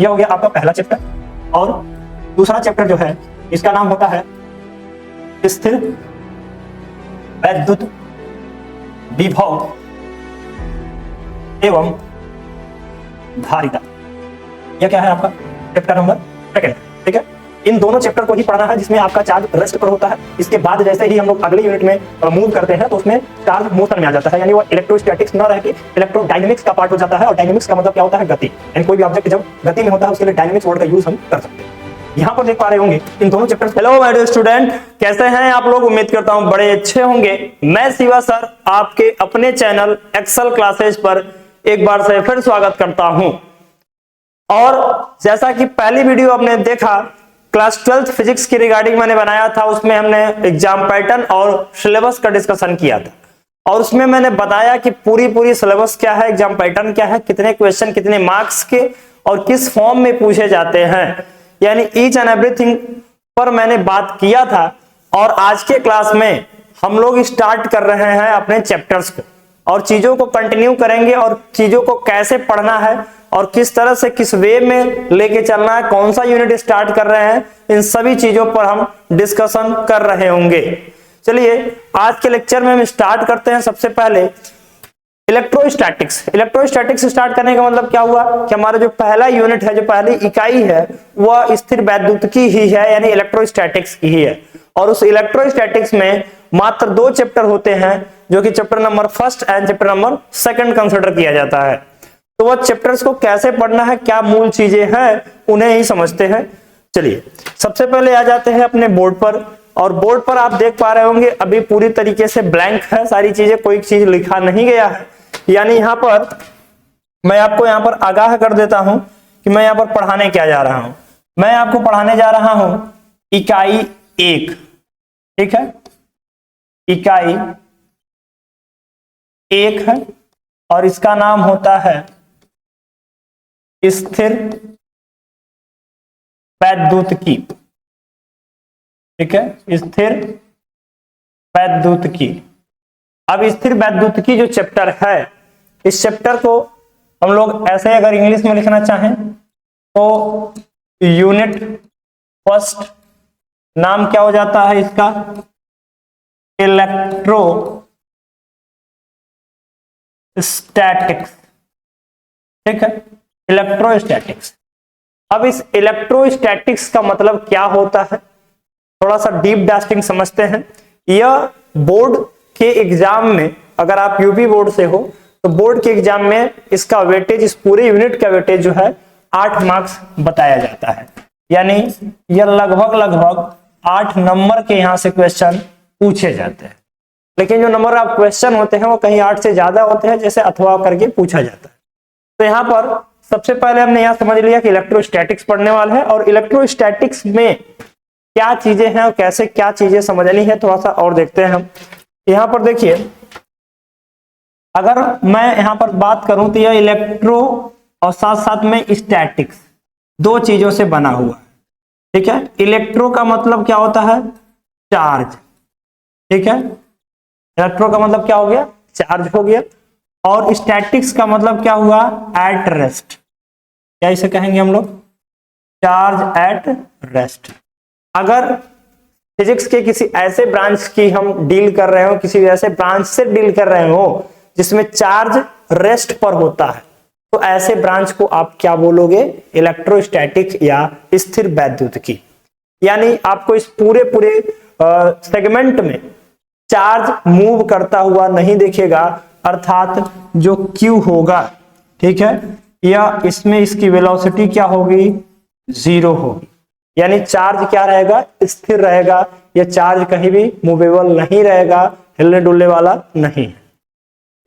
यह हो गया आपका पहला चैप्टर। और दूसरा चैप्टर जो है इसका नाम होता है स्थिर वैद्युत विभव एवं धारिता। यह क्या है आपका चैप्टर नंबर सेकंड। ठीक है, इन दोनों चैप्टर को ही पढ़ना है जिसमें आपका चार्ज रेस्ट पर होता है। इसके बाद जैसे ही हम लोग अगले यूनिट में मूव करते हैं तो उसमें चार्ज मोशन में आ जाता है, यानी वो इलेक्ट्रोस्टैटिक्स न रह के इलेक्ट्रोडायनेमिक्स का पार्ट हो जाता है। और डायनेमिक्स का मतलब क्या होता है? गति। यानी कोई भी ऑब्जेक्ट जब गति में होता है उसके लिए डायनेमिक्स वर्ड का यूज हम कर सकते हैं। यहाँ पर देख पा रहे होंगे इन दोनों chapters. Hello my dear student, कैसे हैं आप लोग? उम्मीद करता हूं बड़े अच्छे होंगे। मैं शिवा सर आपके अपने चैनल एक्सेल क्लासेस पर एक बार से फिर स्वागत करता हूं। और जैसा कि पहली वीडियो आपने देखा क्लास 12th फिजिक्स की रिगार्डिंग मैंने बनाया था, उसमें हमने एग्जाम पैटर्न और सिलेबस का डिस्कशन किया था। और उसमें मैंने बताया कि पूरी सिलेबस क्या है, एग्जाम पैटर्न क्या है, कितने क्वेश्चन कितने मार्क्स के और किस फॉर्म में पूछे जाते हैं, यानी ईच एंड एवरीथिंग पर मैंने बात किया था। और आज के क्लास में हम लोग स्टार्ट कर रहे हैं अपने चैप्टर्स को और चीजों को कंटिन्यू करेंगे और चीजों को कैसे पढ़ना है और किस तरह से किस वे में लेके चलना है, कौन सा यूनिट स्टार्ट कर रहे हैं, इन सभी चीजों पर हम डिस्कशन कर रहे होंगे। चलिए आज के लेक्चर में हम स्टार्ट करते हैं। सबसे पहले इलेक्ट्रोस्टैटिक्स। इलेक्ट्रोस्टैटिक्स स्टार्ट करने का मतलब क्या हुआ कि हमारा जो पहला यूनिट है, जो पहली इकाई है, वह स्थिर वैद्युतिकी ही है, यानी इलेक्ट्रोस्टैटिक्स की ही है। और उस इलेक्ट्रोस्टैटिक्स में मात्र 2 चैप्टर होते हैं, जो कि chapter number first and chapter number second consider किया जाता है। तो वह चैप्टर्स को कैसे पढ़ना है, क्या मूल चीजें हैं, उन्हें ही समझते हैं। चलिए सबसे पहले आ जाते हैं अपने बोर्ड पर। और बोर्ड पर आप देख पा रहे होंगे अभी पूरी तरीके से ब्लैंक है, सारी चीजें, कोई चीज लिखा नहीं गया है। यानी यहां पर मैं आपको यहां पर आगाह कर देता हूं कि मैं यहां पर पढ़ाने क्या जा रहा हूं। मैं आपको पढ़ाने जा रहा हूं इकाई 1। ठीक है, इकाई 1 है और इसका नाम होता है स्थिर वैद्युतिकी। ठीक है, स्थिर वैद्युतिकी। अब स्थिर वैद्युतिकी जो चैप्टर है, इस चैप्टर को हम लोग ऐसे अगर इंग्लिश में लिखना चाहें तो यूनिट फर्स्ट नाम क्या हो जाता है इसका? इलेक्ट्रोस्टैटिक्स। ठीक है, इलेक्ट्रोस्टैटिक्स। अब इस इलेक्ट्रोस्टैटिक्स का मतलब क्या होता है, थोड़ा सा डीप डास्टिंग समझते हैं। यह बोर्ड के एग्जाम में, अगर आप यूपी बोर्ड से हो तो बोर्ड के एग्जाम में इसका वेटेज, इस पूरे यूनिट का वेटेज जो है 8 मार्क्स बताया जाता है। यानी यह लगभग 8 नंबर के यहां से क्वेश्चन पूछे जाते हैं। लेकिन जो नंबर ऑफ क्वेश्चन होते हैं वो कहीं 8 से ज्यादा होते हैं, जैसे अथवा करके पूछा जाता है। तो यहाँ पर सबसे पहले हमने यहां समझ लिया कि इलेक्ट्रोस्टैटिक्स पढ़ने वाला है और इलेक्ट्रोस्टैटिक्स में क्या चीजें हैं और कैसे क्या चीजें समझनी है, थोड़ा सा और देखते हैं हम। यहां पर देखिए, अगर मैं यहां पर बात करूं तो यह इलेक्ट्रो और साथ साथ में स्टैटिक्स 2 चीजों से बना हुआ है। ठीक है, इलेक्ट्रो का मतलब क्या होता है? चार्ज। ठीक है, इलेक्ट्रो का मतलब क्या हो गया? चार्ज हो गया। और स्टैटिक्स का मतलब क्या हुआ? At rest. क्या इसे कहेंगे हम लोग? Charge at rest. अगर फिजिक्स के किसी ऐसे ब्रांच की हम डील कर रहे हो, किसी ऐसे ब्रांच से डील कर रहे हो जिसमें चार्ज रेस्ट पर होता है, तो ऐसे ब्रांच को आप क्या बोलोगे? इलेक्ट्रोस्टैटिक या स्थिर वैद्युतिकी। यानी आपको इस पूरे सेगमेंट में चार्ज मूव करता हुआ नहीं दिखेगा, अर्थात जो Q होगा, ठीक है, या इसमें इसकी वेलोसिटी क्या होगी? 0 होगी। यानी चार्ज क्या रहेगा? स्थिर रहेगा। यह चार्ज कहीं भी मूवेबल नहीं रहेगा, हिलने डुलने वाला नहीं।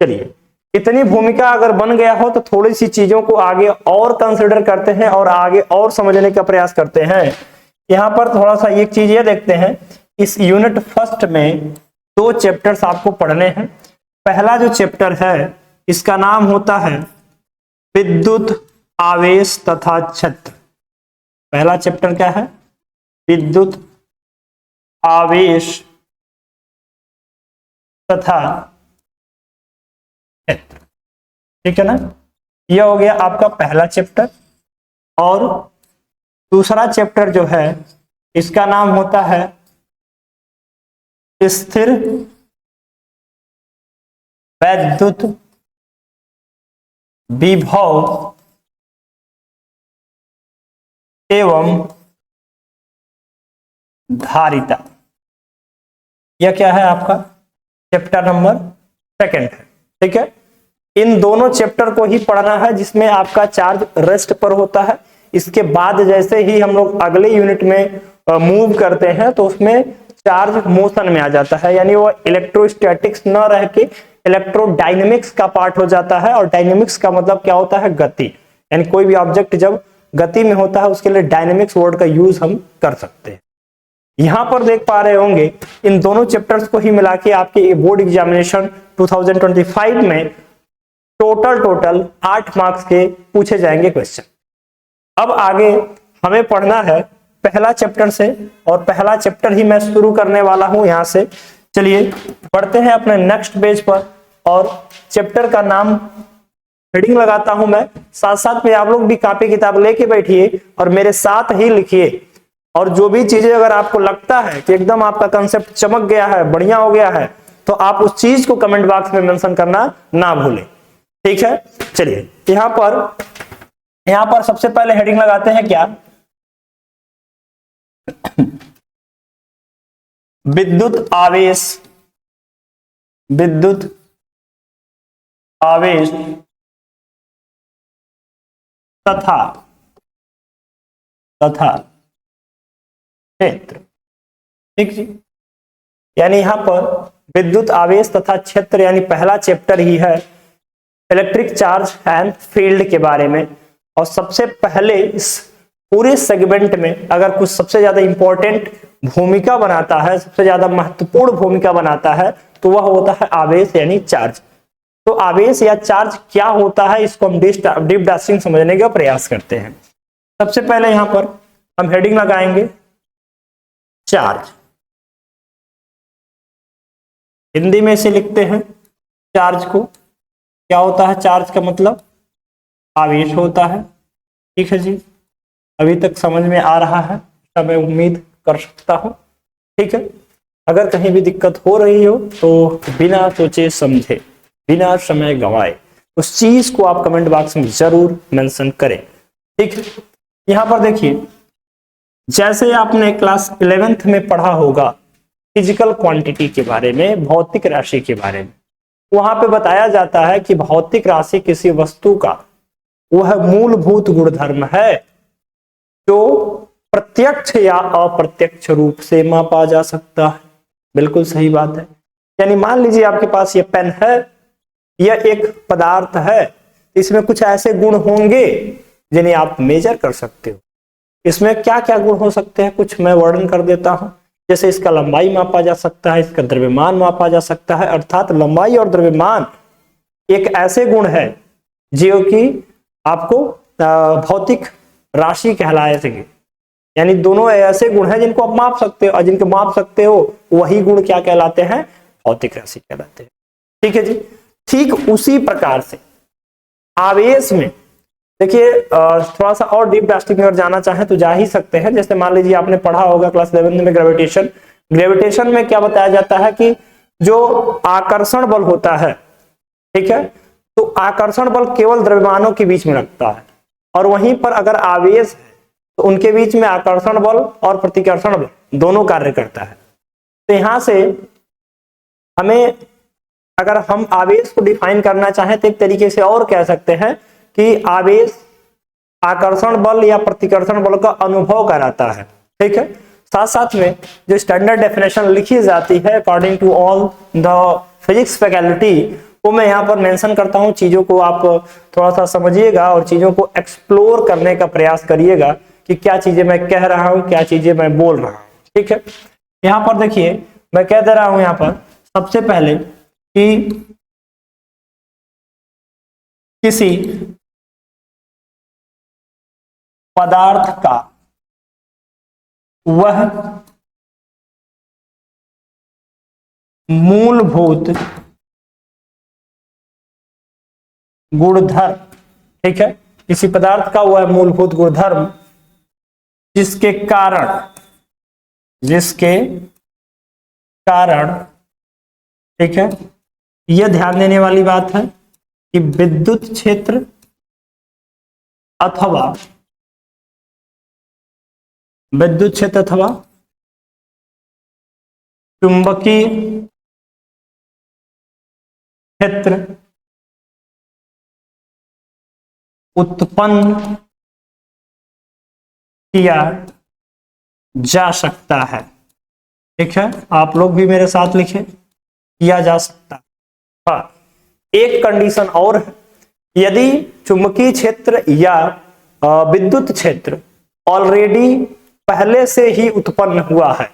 चलिए, इतनी भूमिका अगर बन गया हो तो थोड़ी सी चीजों को आगे और कंसिडर करते हैं और आगे और समझने का प्रयास करते हैं। यहां पर थोड़ा सा एक चीज ये देखते हैं, इस यूनिट फर्स्ट में 2 चैप्टर्स आपको पढ़ने हैं। पहला जो चैप्टर है इसका नाम होता है विद्युत आवेश तथा क्षेत्र। पहला चैप्टर क्या है? विद्युत आवेश तथा क्षेत्र। ठीक है ना, यह हो गया आपका पहला चैप्टर। और दूसरा चैप्टर जो है इसका नाम होता है स्थिर वैद्युत विभव एवं धारिता। यह क्या है आपका चैप्टर नंबर 2 है। ठीक है, इन दोनों चैप्टर को ही पढ़ना है जिसमें आपका चार्ज रेस्ट पर होता है। इसके बाद जैसे ही हम लोग अगले यूनिट में मूव करते हैं तो उसमें चार्ज मोशन में आ जाता है, यानी वो इलेक्ट्रोस्टैटिक्स न रह के इलेक्ट्रोडायनेमिक्स का पार्ट हो जाता है। और डायनेमिक्स का मतलब क्या होता है, गति, यानी कोई भी ऑब्जेक्ट जब गति में होता है उसके लिए डायनेमिक्स वर्ड का यूज हम कर सकते हैं। यहां पर देख पा रहे होंगे इन दोनों चैप्टर्स को ही मिला के आपके बोर्ड एग्जामिनेशन 2025 में टोटल 8 मार्क्स के पूछे जाएंगे क्वेश्चन। अब आगे हमें पढ़ना है पहला चैप्टर से, और पहला चैप्टर ही मैं शुरू करने वाला हूं यहां से। चलिए पढ़ते हैं अपने नेक्स्ट पेज पर, और चैप्टर का नाम हेडिंग लगाता हूं मैं, साथ साथ में आप लोग भी कॉपी किताब लेके बैठिए और मेरे साथ ही लिखिए। और जो भी चीजें अगर आपको लगता है कि एकदम आपका कंसेप्ट चमक गया है, बढ़िया हो गया है, तो आप उस चीज को कमेंट बॉक्स में मेंशन करना ना भूलें। ठीक है, चलिए यहां पर सबसे पहले हेडिंग लगाते हैं क्या, विद्युत आवेश तथा क्षेत्र। ठीक जी, यानी यहां पर विद्युत आवेश तथा क्षेत्र यानी पहला चैप्टर ही है इलेक्ट्रिक चार्ज एंड फील्ड के बारे में। और सबसे पहले इस पूरे सेगमेंट में अगर कुछ सबसे ज्यादा इंपॉर्टेंट भूमिका बनाता है, सबसे ज्यादा महत्वपूर्ण भूमिका बनाता है, तो वह होता है आवेश यानी चार्ज। तो आवेश या चार्ज क्या होता है, इसको हम डीप डास्टिंग समझने का प्रयास करते हैं। सबसे पहले यहां पर हम हेडिंग लगाएंगे चार्ज। हिंदी में इसे लिखते हैं चार्ज को। क्या होता है चार्ज का मतलब, आवेश होता है। ठीक है जी, अभी तक समझ में आ रहा है, मैं उम्मीद कर सकता हूं। ठीक है, अगर कहीं भी दिक्कत हो रही हो तो बिना सोचे समझे, बिना समय गंवाए उस चीज को आप कमेंट बॉक्स में जरूर मेंशन करें। ठीक है, यहां पर देखिए, जैसे आपने क्लास 11th में पढ़ा होगा फिजिकल क्वांटिटी के बारे में, भौतिक राशि के बारे में, वहां पे बताया जाता है कि भौतिक राशि किसी वस्तु का वह मूलभूत गुणधर्म है जो प्रत्यक्ष या अप्रत्यक्ष रूप से मापा जा सकता है। बिल्कुल सही बात है। यानी मान लीजिए आपके पास ये पेन है, यह एक पदार्थ है, इसमें कुछ ऐसे गुण होंगे जिन्हें आप मेजर कर सकते हो। इसमें क्या क्या गुण हो सकते हैं, कुछ मैं वर्णन कर देता हूं। जैसे इसका लंबाई मापा जा सकता है, इसका द्रव्यमान मापा जा सकता है। अर्थात लंबाई और द्रव्यमान एक ऐसे गुण है जो कि आपको भौतिक राशि कहलाएंगे। यानी दोनों ऐसे गुण हैं जिनको आप माप सकते हो, और जिनको माप सकते हो वही गुण क्या कहलाते हैं, भौतिक राशि कहलाते हैं। ठीक है जी, ठीक उसी प्रकार से आवेश में देखिए, थोड़ा सा और डीप डास्टिंग अगर जाना चाहें तो जा ही सकते हैं। जैसे मान लीजिए आपने पढ़ा होगा क्लास 11 में ग्रेविटेशन में क्या बताया जाता है कि जो आकर्षण बल होता है, ठीक है, तो आकर्षण बल केवल द्रव्यमानों के बीच में लगता है, और वहीं पर अगर आवेश है तो उनके बीच में आकर्षण बल और प्रतिकर्षण बल दोनों कार्य करता है। तो यहां से हमें, अगर हम आवेश को डिफाइन करना चाहें तो एक तरीके से और कह सकते हैं कि आवेश आकर्षण बल या प्रतिकर्षण बल का अनुभव कराता है। ठीक है, साथ साथ में जो स्टैंडर्ड डेफिनेशन लिखी जाती है according to all the physics faculty, वो मैं यहाँ पर मेंशन करता हूँ। चीजों को आप थोड़ा सा समझिएगा और चीजों को एक्सप्लोर करने का प्रयास करिएगा कि क्या चीजें मैं कह रहा हूँ, क्या चीजें मैं बोल रहा हूँ। ठीक है, यहाँ पर देखिए मैं कह दे रहा हूँ यहाँ पर सबसे पहले कि किसी पदार्थ का वह मूलभूत गुणधर्म, ठीक है, किसी पदार्थ का वह मूलभूत गुणधर्म जिसके कारण ठीक है, यह ध्यान देने वाली बात है कि विद्युत क्षेत्र अथवा चुंबकीय क्षेत्र उत्पन्न किया जा सकता है। ठीक है, आप लोग भी मेरे साथ लिखें, किया जा सकता है। हाँ, एक कंडीशन और है, यदि चुंबकीय क्षेत्र या विद्युत क्षेत्र ऑलरेडी पहले से ही उत्पन्न हुआ है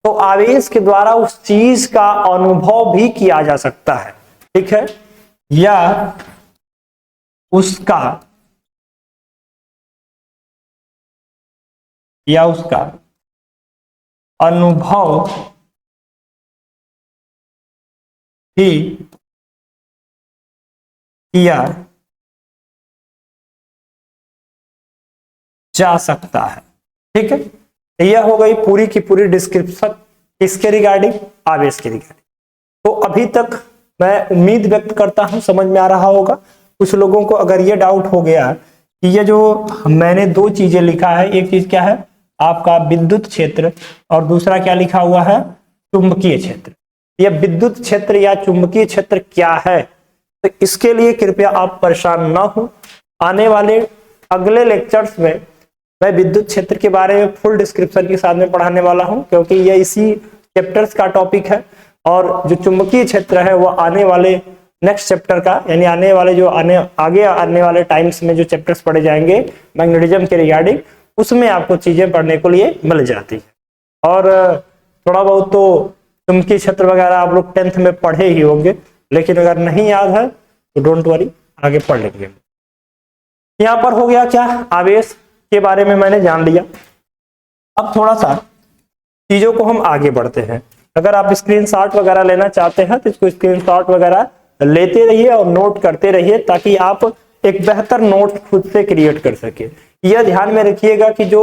तो आवेश के द्वारा उस चीज का अनुभव भी किया जा सकता है। ठीक है, या उसका अनुभव भी किया जा सकता है। ठीक है, यह हो गई पूरी की पूरी डिस्क्रिप्शन इसके रिगार्डिंग, आवेश के रिगार्डिंग। तो अभी तक मैं उम्मीद व्यक्त करता हूं समझ में आ रहा होगा। कुछ लोगों को अगर ये डाउट हो गया कि ये जो मैंने दो चीजें लिखा है, एक चीज क्या है आपका विद्युत क्षेत्र और दूसरा क्या लिखा हुआ है चुंबकीय क्षेत्र, यह विद्युत क्षेत्र या चुंबकीय क्षेत्र क्या है, तो इसके लिए कृपया आप परेशान ना हो। आने वाले अगले लेक्चर्स में मैं विद्युत क्षेत्र के बारे में फुल डिस्क्रिप्शन के साथ में पढ़ाने वाला हूं, क्योंकि यह इसी चैप्टर्स का टॉपिक है। और जो चुंबकीय क्षेत्र है वह आने वाले नेक्स्ट चैप्टर का, यानी आने वाले आगे आने वाले टाइम्स में जो चैप्टर्स पढ़े जाएंगे मैग्नेटिज्म के रिगार्डिंग, उसमें आपको चीजें पढ़ने को लिए मिल जाती है। और थोड़ा बहुत तो चुंबकीय क्षेत्र वगैरह आप लोग 10th में पढ़े ही होंगे, लेकिन अगर नहीं याद है तो डोंट वरी, आगे पढ़ लेंगे। यहाँ पर हो गया क्या, आवेश के बारे में मैंने जान लिया। अब थोड़ा सा चीजों को हम आगे बढ़ते हैं। अगर आप स्क्रीनशॉट वगैरह लेना चाहते हैं तो इसको स्क्रीनशॉट वगैरह लेते रहिए और नोट करते रहिए, ताकि आप एक बेहतर नोट खुद से क्रिएट कर सके। यह ध्यान में रखिएगा कि जो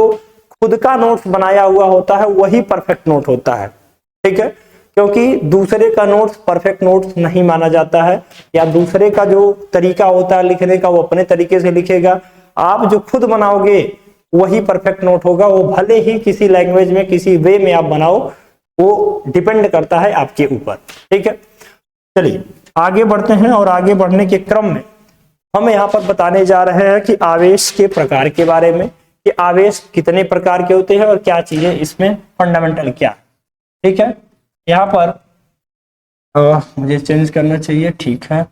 खुद का नोट्स बनाया हुआ होता है वही परफेक्ट नोट होता है। ठीक है, क्योंकि दूसरे का नोट्स परफेक्ट नोट्स नहीं माना जाता है, या दूसरे का जो तरीका होता है लिखने का वो अपने तरीके से लिखेगा। आप जो खुद बनाओगे वही परफेक्ट नोट होगा, वो भले ही किसी लैंग्वेज में किसी वे में आप बनाओ, वो डिपेंड करता है आपके ऊपर। ठीक है, चलिए आगे बढ़ते हैं। और आगे बढ़ने के क्रम में हम यहाँ पर बताने जा रहे हैं कि आवेश के प्रकार के बारे में, कि आवेश कितने प्रकार के होते हैं और क्या चीजें इसमें फंडामेंटल क्या। ठीक है, यहाँ पर मुझे चेंज करना चाहिए। ठीक है,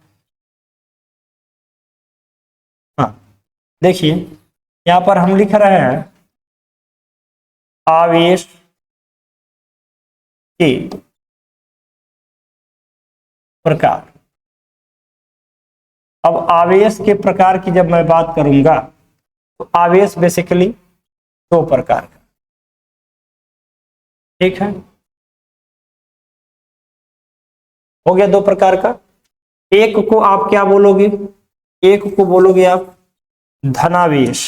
हाँ देखिए यहाँ पर हम लिख रहे हैं आवेश के प्रकार। अब आवेश के प्रकार की जब मैं बात करूंगा तो आवेश बेसिकली दो प्रकार का। ठीक है, हो गया दो प्रकार का। एक को आप क्या बोलोगे, एक को बोलोगे आप धनावेश,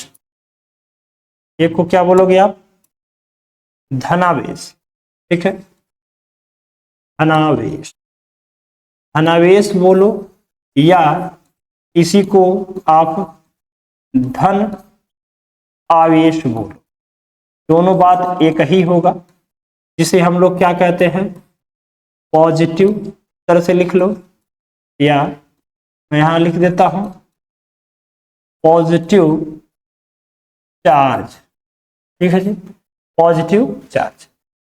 एक को क्या बोलोगे आप धनावेश। ठीक है, धनावेश, धनावेश बोलो या इसी को आप धन आवेश बोलो, दोनों बात एक ही होगा, जिसे हम लोग क्या कहते हैं पॉजिटिव। तरह से लिख लो, या मैं यहां लिख देता हूं पॉजिटिव चार्ज। ठीक है जी, पॉजिटिव चार्ज।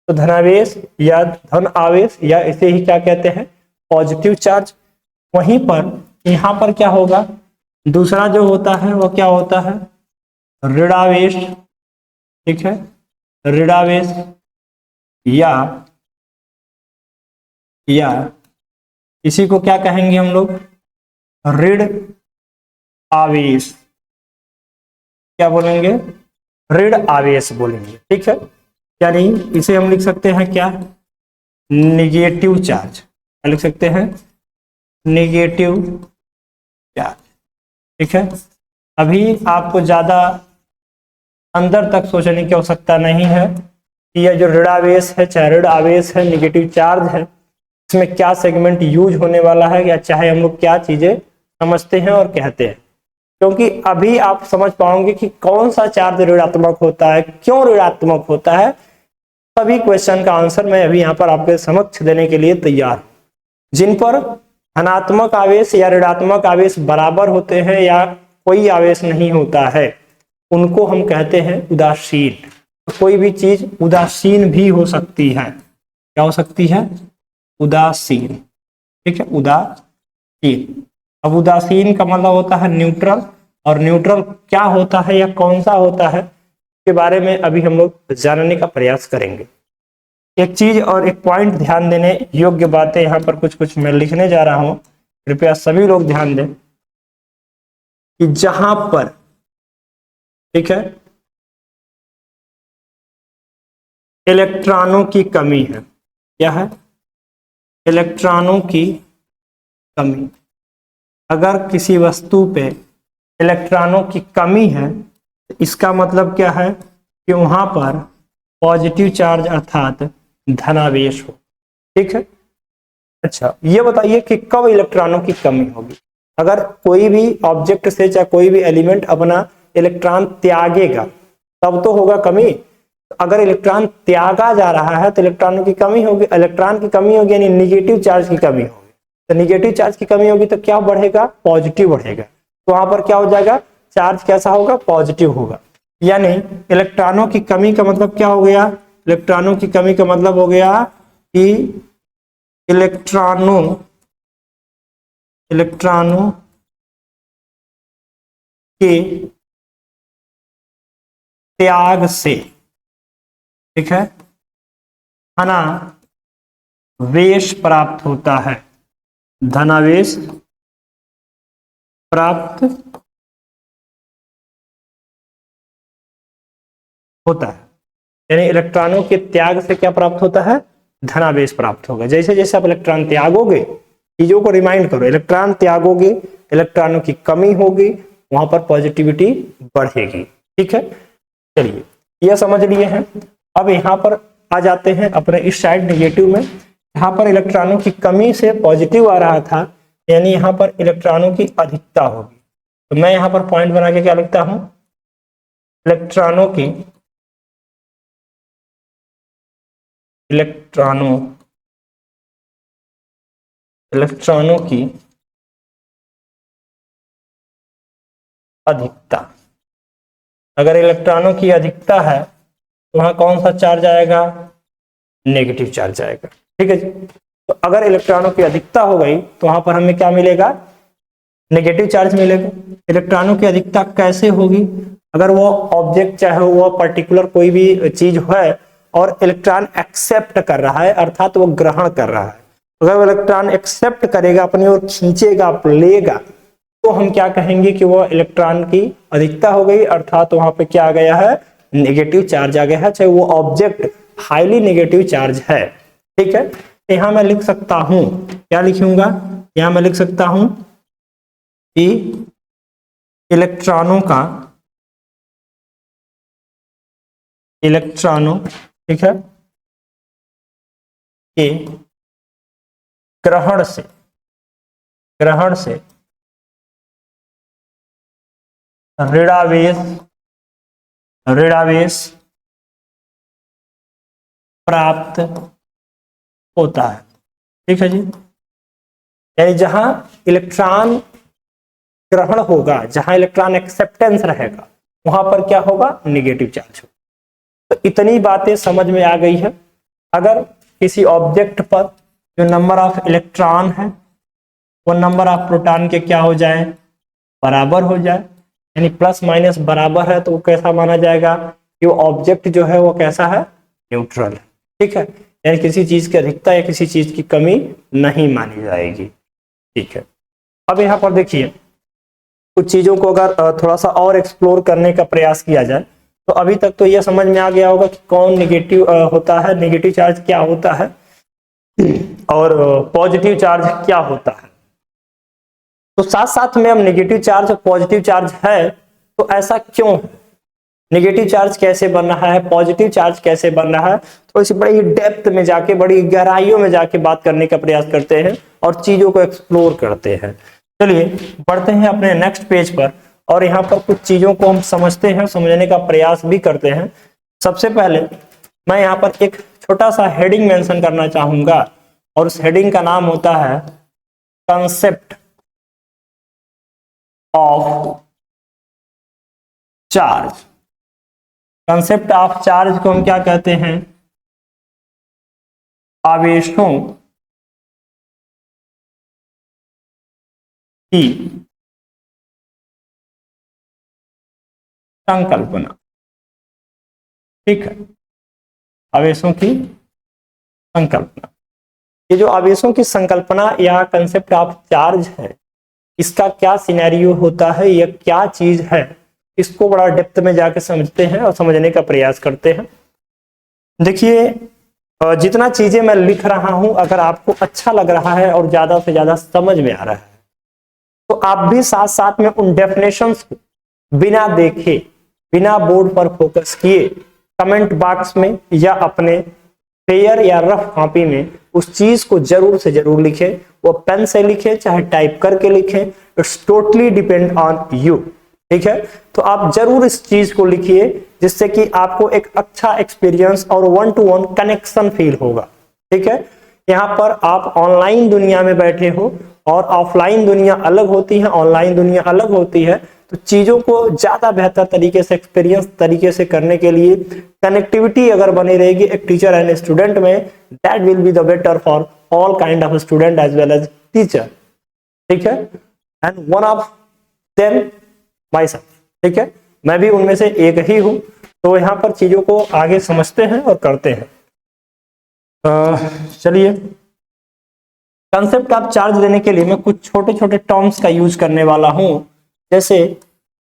तो धनावेश या धन आवेश या इसे ही क्या कहते हैं पॉजिटिव चार्ज। वहीं पर यहां पर क्या होगा, दूसरा जो होता है वो क्या होता है ऋणावेश। ठीक है, ऋणावेश या इसी को क्या कहेंगे हम लोग ऋण आवेश। क्या बोलेंगे ऋण आवेश बोलेंगे। ठीक है, यानी इसे हम लिख सकते हैं क्या निगेटिव चार्ज, क्या लिख सकते हैं निगेटिव चार्ज। ठीक है, अभी आपको ज्यादा अंदर तक सोचने की आवश्यकता नहीं है कि यह जो ऋण आवेश है, चाहे ऋण आवेश है, निगेटिव चार्ज है, इसमें क्या सेगमेंट यूज होने वाला है, या चाहे हम लोग क्या चीजें समझते हैं और कहते हैं। क्योंकि अभी आप समझ पाओगे कि कौन सा चार्ज ऋणात्मक होता है, क्यों ऋणात्मक होता है। सभी क्वेश्चन का आंसर मैं अभी यहाँ पर आपके समक्ष देने के लिए तैयार हूं। जिन पर धनात्मक आवेश या ऋणात्मक आवेश बराबर होते हैं या कोई आवेश नहीं होता है, उनको हम कहते हैं उदासीन। कोई भी चीज उदासीन भी हो सकती है। क्या हो सकती है? उदासीन। ठीक है, उदासीन। अब उदासीन का मतलब होता है न्यूट्रल, और न्यूट्रल क्या होता है या कौन सा होता है के बारे में अभी हम लोग जानने का प्रयास करेंगे। एक चीज और एक पॉइंट ध्यान देने योग्य बातें यहाँ पर कुछ मैं लिखने जा रहा हूं, कृपया सभी लोग ध्यान दें कि जहां पर, ठीक है, इलेक्ट्रॉनों की कमी है, क्या है? इलेक्ट्रॉनों की कमी। अगर किसी वस्तु पे इलेक्ट्रॉनों की कमी है तो इसका मतलब क्या है कि वहां पर पॉजिटिव चार्ज अर्थात धनावेश हो। ठीक है। अच्छा, ये बताइए कि कब इलेक्ट्रॉनों की कमी होगी? अगर कोई भी ऑब्जेक्ट से चाहे कोई भी एलिमेंट अपना इलेक्ट्रॉन त्यागेगा तब तो होगा कमी। अगर इलेक्ट्रॉन त्यागा जा रहा है तो इलेक्ट्रॉनों की कमी होगी, इलेक्ट्रॉन की कमी होगी यानी निगेटिव चार्ज की कमी होगी। तो निगेटिव चार्ज की कमी होगी तो क्या बढ़ेगा? पॉजिटिव बढ़ेगा। तो वहां पर क्या हो जाएगा? चार्ज कैसा होगा? पॉजिटिव होगा। यानी इलेक्ट्रॉनों की कमी का मतलब क्या हो गया? इलेक्ट्रॉनों की कमी का मतलब हो गया कि इलेक्ट्रॉनों के त्याग से, ठीक है, धनावेश प्राप्त होता है। धनावेश प्राप्त होता है। यानी इलेक्ट्रॉनों के त्याग से क्या प्राप्त होता है? धनावेश प्राप्त होगा। जैसे जैसे आप इलेक्ट्रॉन त्यागोगे, चीजों को रिमाइंड करो, इलेक्ट्रॉन त्यागोगे, इलेक्ट्रॉनों की कमी होगी, वहां पर पॉजिटिविटी बढ़ेगी। ठीक है, चलिए यह समझ लिए हैं। अब यहाँ पर आ जाते हैं अपने इस साइड नेगेटिव में। यहाँ पर इलेक्ट्रॉनों की कमी से पॉजिटिव आ रहा था, यानी यहाँ पर इलेक्ट्रॉनों की अधिकता होगी। तो मैं यहाँ पर पॉइंट बना के क्या लिखता हूं? इलेक्ट्रॉनों की अधिकता। अगर इलेक्ट्रॉनों की अधिकता है तो वहां कौन सा चार्ज आएगा? नेगेटिव चार्ज आएगा। ठीक है जी। तो अगर इलेक्ट्रॉनों की अधिकता हो गई तो वहां पर हमें क्या मिलेगा? नेगेटिव चार्ज मिलेगा। इलेक्ट्रॉनों की अधिकता कैसे होगी? अगर वो ऑब्जेक्ट चाहे वो पर्टिकुलर कोई भी चीज है और इलेक्ट्रॉन एक्सेप्ट कर रहा है, अर्थात वो ग्रहण कर रहा है, अगर वो इलेक्ट्रॉन एक्सेप्ट करेगा, अपनी ओर खींचेगा, लेगा, तो हम क्या कहेंगे कि वो इलेक्ट्रॉन की अधिकता हो गई, अर्थात वहां पे क्या आ गया है? नेगेटिव चार्ज आ गया है, चाहे वो ऑब्जेक्ट हाईली नेगेटिव चार्ज है। ठीक है, यहां मैं लिख सकता हूं, क्या लिखूंगा? यहां मैं लिख सकता हूं कि इलेक्ट्रॉनों, ठीक है, के ग्रहण से ऋणावेश प्राप्त होता है। ठीक है जी। यानी जहां इलेक्ट्रॉन ग्रहण होगा, जहां इलेक्ट्रॉन एक्सेप्टेंस रहेगा, वहां पर क्या होगा? नेगेटिव चार्ज होगा। तो इतनी बातें समझ में आ गई है। अगर किसी ऑब्जेक्ट पर जो नंबर ऑफ इलेक्ट्रॉन है वो नंबर ऑफ प्रोटॉन के क्या हो जाए? बराबर हो जाए, यानी प्लस माइनस बराबर है, तो वो कैसा माना जाएगा कि वो ऑब्जेक्ट जो है वो कैसा है? न्यूट्रल है। ठीक है, यानी किसी चीज की अधिकता या किसी चीज की कमी नहीं मानी जाएगी। ठीक है, अब यहाँ पर देखिए कुछ चीजों को अगर थोड़ा सा और एक्सप्लोर करने का प्रयास किया जाए तो अभी तक तो यह समझ में आ गया होगा कि कौन नेगेटिव होता है, नेगेटिव चार्ज क्या होता है और पॉजिटिव चार्ज क्या होता है। तो साथ साथ में हम नेगेटिव चार्ज और पॉजिटिव चार्ज है तो ऐसा क्यों है, नेगेटिव चार्ज कैसे बन रहा है, पॉजिटिव चार्ज कैसे बन रहा है, तो इसी बड़ी डेप्थ में जाके, बड़ी गहराइयों में जाके बात करने का प्रयास करते हैं और चीजों को एक्सप्लोर करते हैं। चलिए बढ़ते हैं अपने नेक्स्ट पेज पर और यहाँ पर कुछ चीजों को हम समझते हैं, समझने का प्रयास भी करते हैं। सबसे पहले मैं यहाँ पर एक छोटा सा हेडिंग मेंशन करना चाहूंगा और उस हेडिंग का नाम होता है concept of charge. Concept of charge को हम क्या कहते हैं, आवेशों की संकल्पना। ठीक है, आवेशों की संकल्पना। ये जो आवेशों की संकल्पना या कंसेप्ट ऑफ चार्ज है, इसका क्या सिनेरियो होता है, यह क्या चीज है, इसको बड़ा डेप्थ में जाके समझते हैं और समझने का प्रयास करते हैं। देखिए जितना चीजें मैं लिख रहा हूं, अगर आपको अच्छा लग रहा है और ज्यादा से ज्यादा समझ में आ रहा है, तो आप भी साथ साथ में उन डेफिनेशंस को बिना देखे, बिना बोर्ड पर फोकस किए कमेंट बॉक्स में या अपने पेयर या रफ कॉपी में उस चीज को जरूर से जरूर लिखें। वो पेन से लिखें चाहे टाइप करके लिखें, it's totally depend on you. ठीक है, तो आप जरूर इस चीज को लिखिए जिससे कि आपको एक अच्छा एक्सपीरियंस और 1-to-1 कनेक्शन फील होगा। ठीक है, यहाँ पर आप ऑनलाइन दुनिया में बैठे हो और ऑफलाइन दुनिया अलग होती है, ऑनलाइन दुनिया अलग होती है, तो चीजों को ज्यादा बेहतर तरीके से, एक्सपीरियंस तरीके से करने के लिए कनेक्टिविटी अगर बनी रहेगी एक टीचर एंड स्टूडेंट में, that will be the better for all kind of student as well as teacher. ठीक है, and one of them myself. ठीक है, मैं भी उनमें से एक ही हूं। तो यहाँ पर चीजों को आगे समझते हैं और करते हैं। चलिए, कंसेप्ट ऑफ चार्ज लेने के लिए मैं कुछ छोटे छोटे टर्म्स का यूज करने वाला हूं। जैसे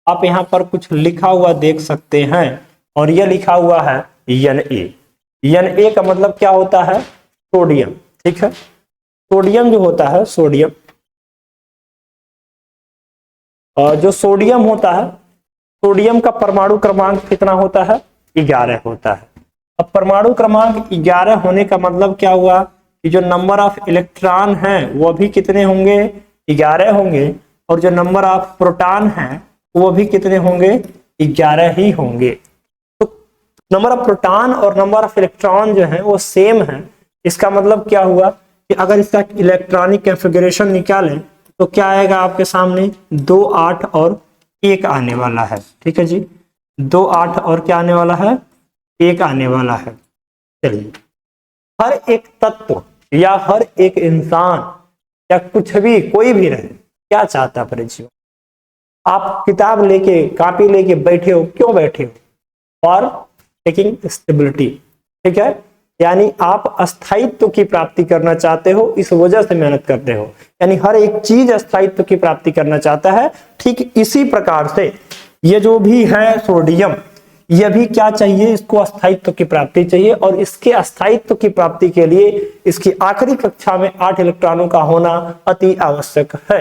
आप यहाँ पर कुछ लिखा हुआ देख सकते हैं और यह लिखा हुआ है Na। Na का मतलब क्या होता है, सोडियम। ठीक है, सोडियम जो होता है, सोडियम, जो सोडियम होता है, सोडियम का परमाणु क्रमांक कितना होता है, 11 होता है। अब परमाणु क्रमांक 11 होने का मतलब क्या हुआ कि जो नंबर ऑफ इलेक्ट्रॉन है वो भी कितने होंगे, 11 होंगे, और जो नंबर ऑफ प्रोटॉन है वो भी कितने होंगे, 11 ही होंगे। तो नंबर ऑफ प्रोटॉन और नंबर ऑफ इलेक्ट्रॉन जो है वो सेम है। इसका मतलब क्या हुआ कि अगर इसका इलेक्ट्रॉनिक कॉन्फ़िगरेशन निकालें तो क्या आएगा आपके सामने, 2 8 और 1 आने वाला है। ठीक है जी, 2 8 और क्या आने वाला है, 1 आने वाला है। चलिए, हर एक तत्व या हर एक इंसान या कुछ भी, कोई भी रहे, क्या चाहता है अपने जीवन, आप किताब लेके, कॉपी लेके बैठे हो, क्यों बैठे हो, फॉर टेकिंग स्टेबिलिटी। ठीक है, यानी आप अस्थायित्व की प्राप्ति करना चाहते हो, इस वजह से मेहनत करते हो। यानी हर एक चीज अस्थायित्व की प्राप्ति करना चाहता है। ठीक इसी प्रकार से ये जो भी है सोडियम, यह भी क्या चाहिए, इसको अस्थायित्व की प्राप्ति चाहिए, और इसके अस्थायित्व की प्राप्ति के लिए इसकी आखिरी कक्षा में 8 इलेक्ट्रॉनों का होना अति आवश्यक है।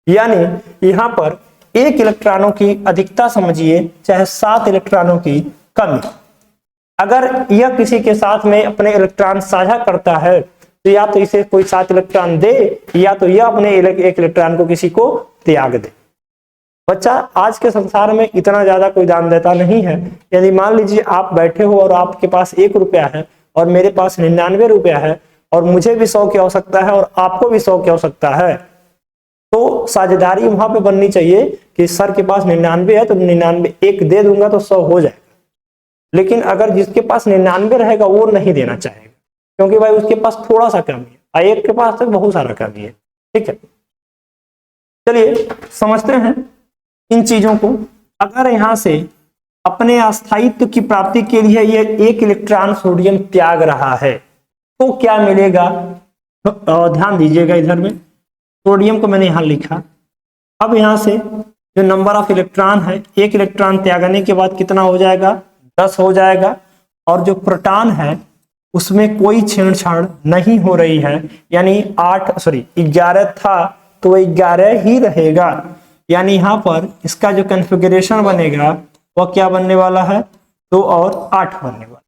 यानी यहां पर 1 इलेक्ट्रॉनों की अधिकता समझिए, चाहे 7 इलेक्ट्रॉनों की कमी। अगर यह किसी के साथ में अपने इलेक्ट्रॉन साझा करता है तो या तो इसे कोई 7 इलेक्ट्रॉन दे, या तो यह अपने 1 इलेक्ट्रॉन को किसी को त्याग दे। बच्चा आज के संसार में इतना ज्यादा कोई दान देता नहीं है। यदि मान लीजिए आप बैठे हो और आपके पास 1 रुपया है और मेरे पास 99 रुपया है, और मुझे भी 100 की आवश्यकता है और आपको भी 100 की आवश्यकता है, तो साझेदारी वहां पे बननी चाहिए कि सर के पास 99 है तो 99 1 दे दूंगा तो 100 हो जाएगा। लेकिन अगर जिसके पास 99 रहेगा वो नहीं देना चाहेगा, क्योंकि भाई उसके पास थोड़ा सा कमी है, और एक के पास तो बहुत सारा कमी है। ठीक है, चलिए समझते हैं इन चीजों को। अगर यहां से अपने अस्थायित्व की प्राप्ति के लिए ये 1 इलेक्ट्रॉन सोडियम त्याग रहा है तो क्या मिलेगा, ध्यान दीजिएगा। इधर में सोडियम को मैंने यहां लिखा। अब यहां से जो नंबर ऑफ इलेक्ट्रॉन है, 1 इलेक्ट्रॉन त्यागने के बाद कितना हो जाएगा, 10 हो जाएगा। और जो प्रोटॉन है उसमें कोई छेड़छाड़ नहीं हो रही है, यानी 11 था तो 11 ही रहेगा। यानी यहाँ पर इसका जो कॉन्फ़िगरेशन बनेगा वह क्या बनने वाला है, 2 और 8 बनने वाला।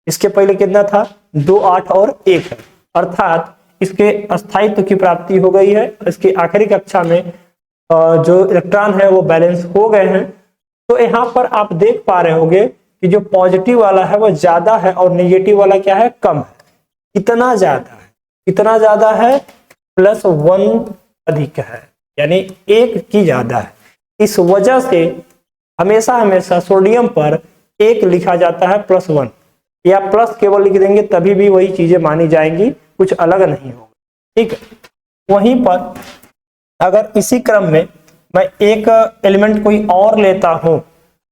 इसके पहले कितना था, 2, 8 और 1 है, अर्थात इसके स्थायित्व की प्राप्ति हो गई है। इसकी आखिरी कक्षा में जो इलेक्ट्रॉन है वो बैलेंस हो गए हैं। तो यहाँ पर आप देख पा रहे होंगे कि जो पॉजिटिव वाला है वो ज्यादा है और नेगेटिव वाला क्या है, कम है। कितना ज्यादा है, कितना ज्यादा है, +1 अधिक है, यानी 1 की ज्यादा है। इस वजह से हमेशा हमेशा सोडियम पर 1 लिखा जाता है +1, या प्लस केवल लिख देंगे तभी भी वही चीजें मानी जाएंगी, कुछ अलग नहीं होगा। ठीक है, वहीं पर अगर इसी क्रम में मैं एक एलिमेंट कोई और लेता हूं,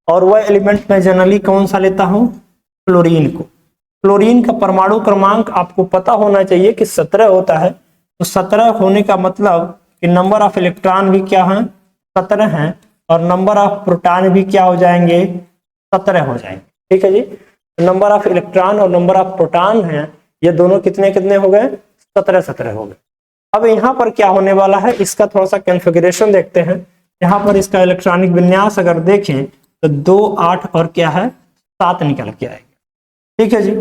और वह एलिमेंट मैं जनरली कौन सा लेता हूं, क्लोरीन को। क्लोरीन का परमाणु क्रमांक आपको पता होना चाहिए कि 17 होता है। तो 17 होने का मतलब कि नंबर ऑफ इलेक्ट्रॉन भी क्या है, 17 है, और नंबर ऑफ प्रोटॉन भी क्या हो जाएंगे, 17 हो जाएंगे। ठीक है जी, नंबर ऑफ इलेक्ट्रॉन और नंबर ऑफ प्रोटॉन है, ये दोनों कितने कितने हो गए, 17 हो गए। अब यहाँ पर क्या होने वाला है, इसका थोड़ा सा कॉन्फ़िगरेशन देखते हैं। यहाँ पर इसका इलेक्ट्रॉनिक विन्यास अगर देखें तो 2, 8 और क्या है, 7 निकल के आएगा। ठीक है जी,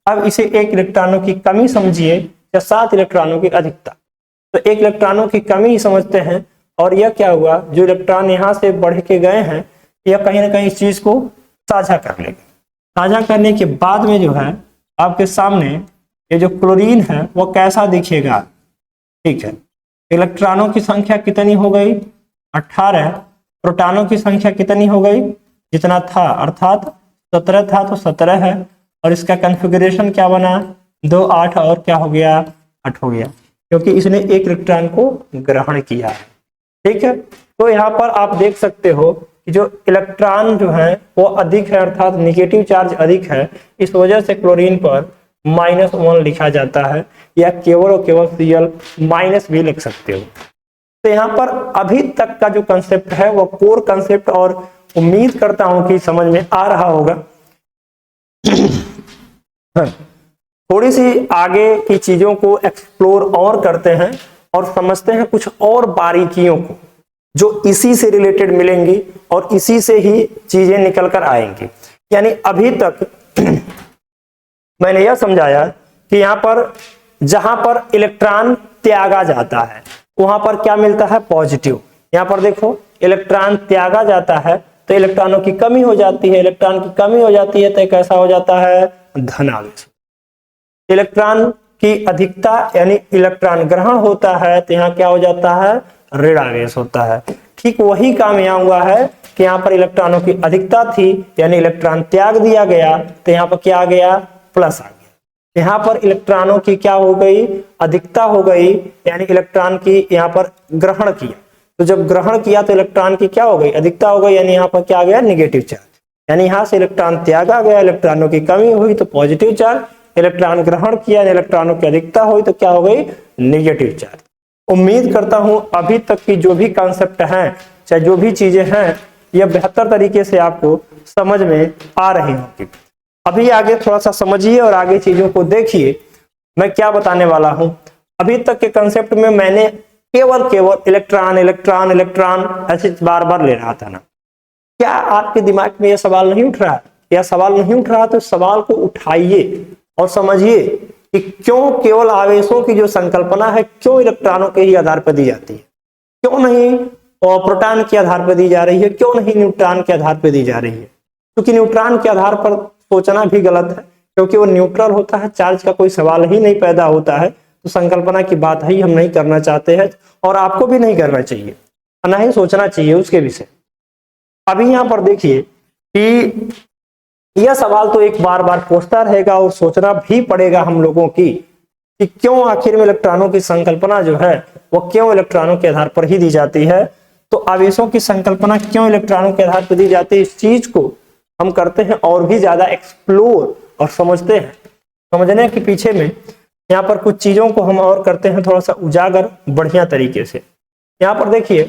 अब इसे 1 इलेक्ट्रॉनों की कमी समझिए या 7 इलेक्ट्रॉनों की अधिकता। तो 1 इलेक्ट्रॉनों की कमी ही समझते हैं, और यह क्या हुआ, जो इलेक्ट्रॉन यहाँ से बढ़ के गए हैं यह कहीं ना कहीं इस चीज को साझा कर लेंगे। साझा करने के बाद में जो है आपके सामने ये जो क्लोरीन है वो कैसा दिखेगा। ठीक है, इलेक्ट्रॉनों की संख्या कितनी हो गई, 18। प्रोटॉनों की संख्या कितनी हो गई, जितना था, अर्थात 17 था तो 17 है। और इसका कॉन्फ़िगरेशन क्या बना, 2, 8 और क्या हो गया, 8 हो गया, क्योंकि इसने 1 इलेक्ट्रॉन को ग्रहण किया है। ठीक है, तो यहाँ पर आप देख सकते हो कि जो इलेक्ट्रॉन जो है वो अधिक है, अर्थात निगेटिव चार्ज अधिक है। इस वजह से क्लोरीन पर -1 लिखा जाता है, या केवल और केवल Cl- भी लिख सकते हो। तो यहाँ पर अभी तक का जो कंसेप्ट है वो कोर कंसेप्ट, और उम्मीद करता हूं कि समझ में आ रहा होगा। थोड़ी सी आगे की चीजों को एक्सप्लोर और करते हैं और समझते हैं कुछ और बारीकियों को, जो इसी से रिलेटेड मिलेंगी और इसी से ही चीजें निकल कर आएंगी। यानी अभी तक मैंने यह समझाया कि यहाँ पर जहां पर इलेक्ट्रॉन त्यागा जाता है वहां पर क्या मिलता है, पॉजिटिव। यहाँ पर देखो, इलेक्ट्रॉन त्यागा जाता है तो इलेक्ट्रॉनों की कमी हो जाती है, इलेक्ट्रॉन की कमी हो जाती है तो कैसा हो जाता है, धन आवेश। इलेक्ट्रॉन की अधिकता यानी इलेक्ट्रॉन ग्रहण होता है तो यहाँ क्या हो जाता है, ऋण आवेश होता है। ठीक वही काम यहाँ हुआ है कि यहाँ पर इलेक्ट्रॉनों की अधिकता थी यानी इलेक्ट्रॉन त्याग दिया गया, तो यहाँ पर क्या आ गया, प्लस आ गया। यहाँ पर इलेक्ट्रॉनों की क्या हो गई, अधिकता हो गई, यानी इलेक्ट्रॉन की यहाँ पर ग्रहण किया। तो जब ग्रहण किया तो इलेक्ट्रॉन की क्या हो गई, अधिकता हो गई, यानी यहाँ पर क्या आ गया, निगेटिव चार्ज। यानी यहाँ से इलेक्ट्रॉन त्यागा गया, इलेक्ट्रॉनों की कमी हुई तो पॉजिटिव चार्ज, इलेक्ट्रॉन ग्रहण किया, इलेक्ट्रॉनों की अधिकता हुई तो क्या हो गई, नेगेटिव चार्ज। उम्मीद करता हूं अभी तक की जो भी कॉन्सेप्ट हैं, चाहे जो भी चीजें हैं, यह बेहतर तरीके से आपको समझ में आ रही होंगी। अभी आगे थोड़ा सा समझिए और आगे चीजों को देखिए मैं क्या बताने वाला हूं। अभी तक के कंसेप्ट में मैंने केवल इलेक्ट्रॉन इलेक्ट्रॉन इलेक्ट्रॉन ऐसे बार बार ले रहा था ना। क्या आपके दिमाग में यह सवाल नहीं उठ रहा, यह सवाल नहीं उठ रहा तो सवाल को उठाइए और समझिए कि क्यों केवल आवेशों की जो संकल्पना है क्यों इलेक्ट्रॉनों के ही आधार पर दी जाती है, क्यों नहीं प्रोटॉन के आधार पर दी जा रही है, क्यों नहीं न्यूट्रॉन के आधार पर दी जा रही है। क्योंकि न्यूट्रॉन के आधार पर सोचना भी गलत है, क्योंकि वो न्यूट्रल होता है, चार्ज का कोई सवाल ही नहीं पैदा होता है। तो संकल्पना की बात ही हम नहीं करना चाहते हैं और आपको भी नहीं करना चाहिए, ना ही सोचना चाहिए उसके विषय। अभी यहाँ पर देखिए कि यह सवाल तो एक बार बार पूछता रहेगा और सोचना भी पड़ेगा हम लोगों की कि क्यों आखिर में इलेक्ट्रॉनों की संकल्पना जो है वो क्यों इलेक्ट्रॉनों के आधार पर ही दी जाती है। तो आवेशों की संकल्पना क्यों इलेक्ट्रॉनों के आधार पर दी जाती है, इस चीज को हम करते हैं और भी ज्यादा एक्सप्लोर और समझते हैं। समझने के पीछे में यहाँ पर कुछ चीजों को हम और करते हैं थोड़ा सा उजागर बढ़िया तरीके से। यहाँ पर देखिए